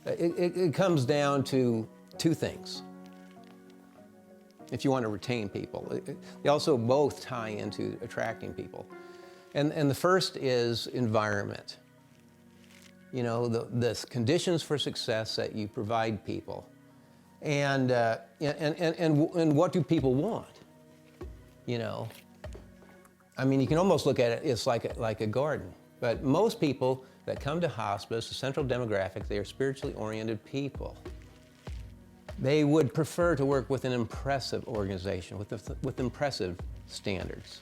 It comes down to two things if you want to retain people. They also both tie into attracting people. And the first is environment. You know, the conditions for success that you provide people. And what do people want? You know, I mean, you can almost look at it, it's like a garden. But most people that come to hospice, the central demographic, they are spiritually oriented people. They would prefer to work with an impressive organization, with impressive standards.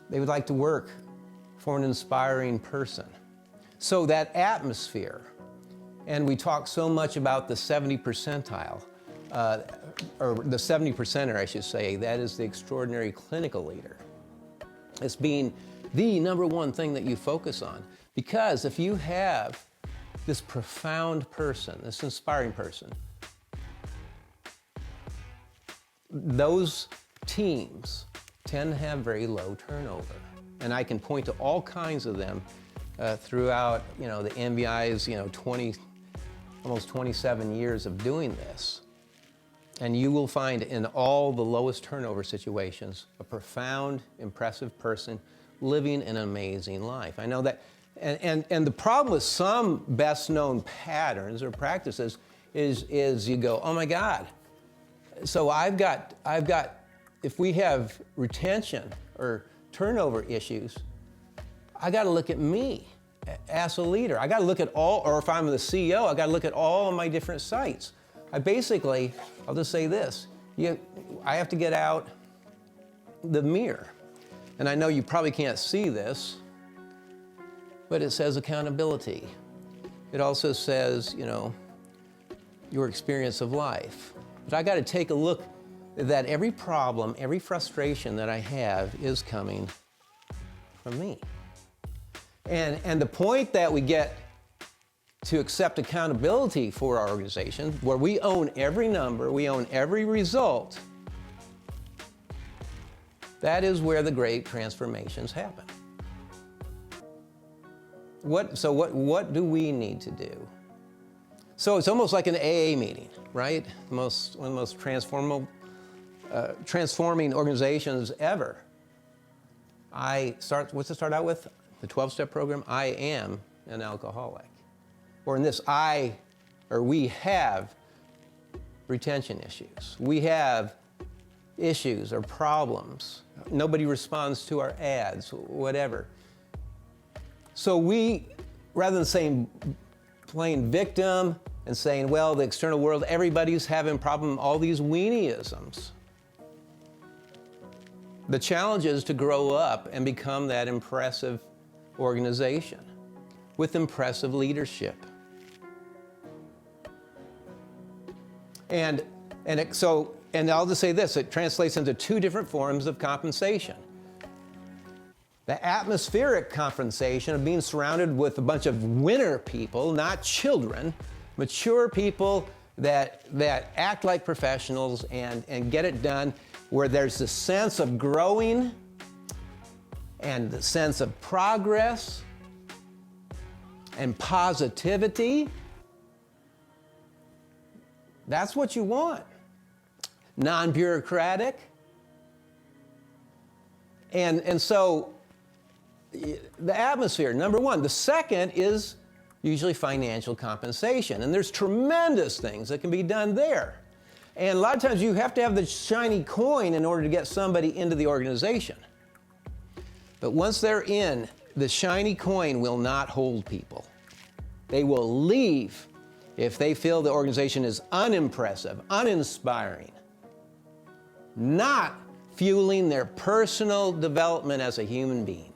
They would like to work for an inspiring person. So that atmosphere, and we talk so much about the 70 percentile, or the 70 percenter, I should say, that is the extraordinary clinical leader. It's being the number one thing that you focus on. Because if you have this profound person, this inspiring person, those teams tend to have very low turnover. And I can point to all kinds of them throughout, you know, the MBI's, you know, almost 27 years of doing this. And you will find in all the lowest turnover situations a profound, impressive person living an amazing life. I know that, and the problem with some best known patterns or practices is you go, oh my God. So I've got, if we have retention or turnover issues, I got to look at me as a leader. I got to look at all, or if I'm the CEO, I got to look at all of my different sites. I'll just say this, I have to get out the mirror. And I know you probably can't see this, but it says accountability. It also says, you know, your experience of life. But I got to take a look that every problem, every frustration that I have is coming from me. And the point that we get to accept accountability for our organization, where we own every number, we own every result, that is where the great transformations happen. What do we need to do? So it's almost like an AA meeting, right? One of the most transforming organizations ever. What's it start out with? The 12-step program, I am an alcoholic. Or in this, we have retention issues. We have issues or problems. Nobody responds to our ads, whatever. So we, rather than saying playing victim and saying, well, the external world, everybody's having a problem, all these weenie-isms. The challenge is to grow up and become that impressive organization with impressive leadership. And I'll just say this, it translates into two different forms of compensation. The atmospheric compensation of being surrounded with a bunch of winner people, not children, mature people that act like professionals and get it done, where there's a sense of growing and the sense of progress and positivity. That's what you want. Non-bureaucratic. And so the atmosphere, number one. The second is usually financial compensation. And there's tremendous things that can be done there. And a lot of times you have to have the shiny coin in order to get somebody into the organization. But once they're in, the shiny coin will not hold people. They will leave if they feel the organization is unimpressive, uninspiring, not fueling their personal development as a human being.